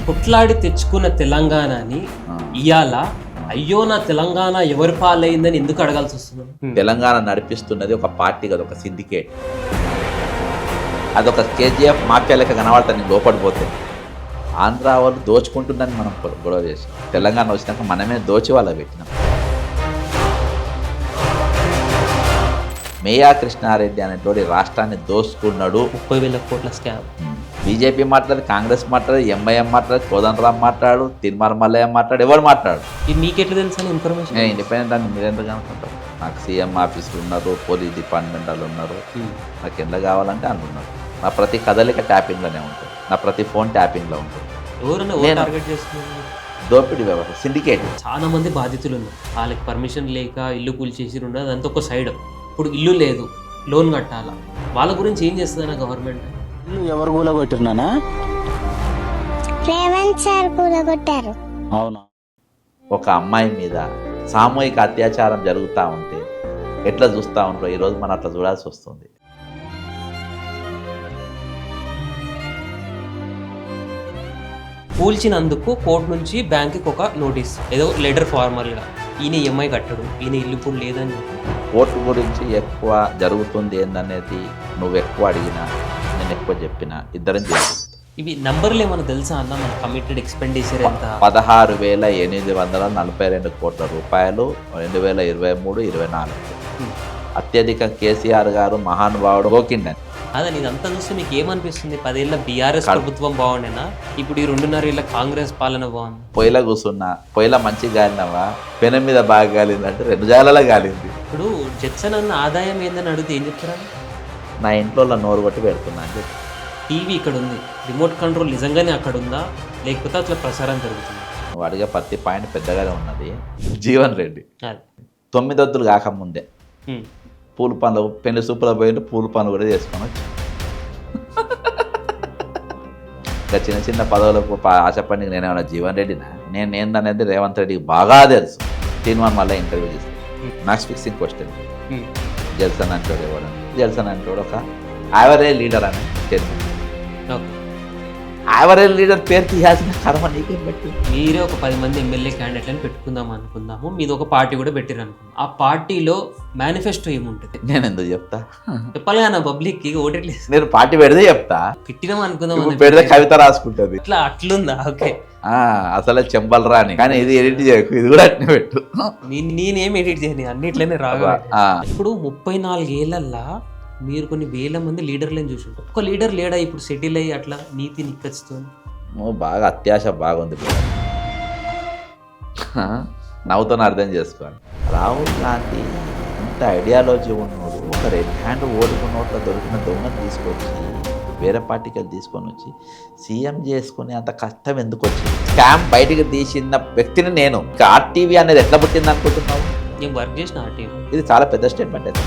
కొట్లాడి తెచ్చుకున్న తెలంగాణని ఇయాల అయ్యో నా తెలంగాణ ఎవరి పాలైందని ఎందుకు అడగాల్సి వస్తుంది? తెలంగాణ నడిపిస్తున్నది ఒక పార్టీ కదా, ఒక సిండికేట్. అదొక కేజీఎఫ్ మాఫియా లెక్క కనబడతాను లోపడిపోతే. ఆంధ్ర వాళ్ళు దోచుకుంటుందని మనం గొడవ చేసాం. తెలంగాణ వచ్చినాక మనమే దోచి వాళ్ళ పెట్టినాం. మేయా కృష్ణారెడ్డి అనేటువంటి రాష్ట్రాన్ని దోచుకున్నాడు. 30,000 కోట్ల స్కామ్. బీజేపీ మాట్లాడు, కాంగ్రెస్ మాట్లాడు, ఎంఐఎం మాట్లాడు, కోదండరామ్ మాట్లాడు, తిరుమల మల్లయ్య మాట్లాడు, ఎవరు మాట్లాడు. ఇది మీకెట్లా తెలుసు అని ఇన్ఫర్మేషన్? నేను ఇండిపెండెంట్ అని మీరు ఎందుకు అనుకుంటారు? నాకు సీఎం ఆఫీసులు ఉన్నారు, పోలీస్ డిపార్ట్మెంట్ వాళ్ళు ఉన్నారు. నాకు ఎంత కావాలంటే అనుకున్నారు. నా ప్రతి కదలిక ట్యాపింగ్లోనే ఉంటుంది, నా ప్రతి ఫోన్ ట్యాపింగ్లో ఉంటుంది. ఎవరైనా టార్గెట్ చేస్తున్నారు? దోపిడీ వ్యవస్థ, సిండికేట్. చాలా మంది బాధితులు ఉన్నారు. వాళ్ళకి పర్మిషన్ లేక ఇల్లు కూల్చేసి ఉండదు, అదంతా ఒక సైడ్. ఇప్పుడు ఇల్లు లేదు, లోన్ కట్టాలా, వాళ్ళ గురించి ఏం చేస్తుందన్న గవర్నమెంట్? ఇల్లు ఎవరు కూలగొట్టినానా? రేవంత్ సార్ కూలగొట్టారు. అవునా? ఒక అమ్మాయి మీద సామూహిక అత్యాచారం జరుగుతూ ఉంటే ఎట్లా చూస్తూ ఉంటారో ఈరోజు మనం అట్లా చూడాల్సి వస్తుంది. కూల్చినందుకు కోర్టు నుంచి బ్యాంకుకి ఒక నోటీస్, ఏదో లెటర్ ఫార్మల్గా ఈయన ఈఎంఐ కట్టడు, ఈయన ఇల్లు ఇప్పుడు లేదని. కోర్టు గురించి ఎక్కువ జరుగుతుంది ఏందనేది నువ్వు ఎక్కువ అడిగినా నేను ఎక్కువ చెప్పినా ఇద్దరం చేస్తాం. ఇవి నంబర్లు ఏమైనా తెలుసా అన్న? మన కమిటెడ్ ఎక్స్పెండిచర్ ఎంత? 16,842 కోట్ల రూపాయలు 2023-24. అత్యధిక కేసీఆర్ గారు మహానుభావుడు గోకిండని. అదే ఇదంతా చూస్తే మీకు ఏమనిపిస్తుంది? 10 ఏళ్ళ బీఆర్ఎస్ ప్రభుత్వం బాగుండేనా, ఇప్పుడు ఈ 2.5 ఏళ్ళ కాంగ్రెస్ పాలన బాగుంది? పొయ్యిలో కూర్చున్నా, పొయ్యిలో మంచిగా గాలినవా, పెనం మీద బాగా గాలిందంటే 2 జాలలో గాలింది. ఇప్పుడు జడ్సన్ అన్న ఆదాయం ఏందని అడిగితే ఏం చెప్తారా? నా ఇంట్లో నోరు కొట్టి పెడుతున్నా అని చెప్పి. టీవీ ఇక్కడ ఉంది, రిమోట్ కంట్రోల్ నిజంగానే అక్కడ ఉందా, లేకపోతే అట్లా ప్రసారం జరుగుతుంది? నువ్వు అడిగే ప్రతి పాయింట్ పెద్దగానే ఉన్నది. జీవన్ రెడ్డి అది 9 వద్దులు కాకముందే పూల పనులు, పెళ్లి సూపులో పోయింటే పూల పనులు కూడా చేసుకొని వచ్చి ఇంకా చిన్న చిన్న పదవులకు ఆశపడి నేనేమన్నా జీవన్ రెడ్డినా? నేను ఏందనేది రేవంత్ రెడ్డికి బాగా తెలుసు. తీర్మానం మళ్ళీ ఇంటర్వ్యూ చేస్తాను. Max fixing question. జల్సన్ అంటాడు ఎవరు? జల్సన్ అంటాడు ఒక యావరేజ్ లీడర్ అని చెప్పి. యావరేజ్ లీడర్ పేరు తీయాల్సిన కర్మ నీకేం పెట్టి? మీరే ఒక 10 మంది ఎమ్మెల్యే క్యాండిడేట్లను పెట్టుకుందాం అనుకుందాము, మీది ఒక పార్టీ కూడా పెట్టారు అనుకుందాం. ఆ పార్టీలో మేనిఫెస్టో ఏముంటుంది? నేను ఎందుకు చెప్తా? చెప్పాలి కదా పబ్లిక్, ఓటెట్లేదు. నేను పార్టీ పెడితే చెప్తా, పెట్టినాం అనుకుందాం. పెడితే కవిత రాసుకుంటుంది. అట్లా అట్లుందా? ఓకే, అసలే చెంబల్ రాని, కానీ ఇది ఎడిట్ చేయకు, ఇది కూడా అట్నే పెట్టు. నేనేం ఎడిట్ చేయను, అన్నిట్లోనే రాగా. ఇప్పుడు 34 ఏళ్ళల్లా మీరు కొన్ని వేల మంది లీడర్లను చూసి ఉంటారు. ఒక లీడర్ లేడా ఇప్పుడు సెటిల్ అయ్యి అట్లా నీతి నిక్కచ్చుతో? నువ్వు బాగా అత్యాశ బాగుంది. నవ్వుతో అర్థం చేసుకోవాలి. రాహుల్ గాంధీ ఇంత ఐడియాలజీ ఉన్నాడు, ఒక రెడ్ హ్యాండ్ ఓడుకున్నోట్ల దొరికిన దొంగను తీసుకొచ్చి వేరే పార్టీకి తీసుకొని వచ్చి సీఎం చేసుకుని అంత కష్టం ఎందుకు వచ్చింది? స్కామ్ బయటికి తీసిన వ్యక్తిని నేను. ఆర్టీవీ అనేది ఎట్లా పుట్టింది అనుకుంటున్నావు? నేను వర్క్ చేసిన ఆర్టీవీ. ఇది చాలా పెద్ద స్టేట్మెంట్ అయితే.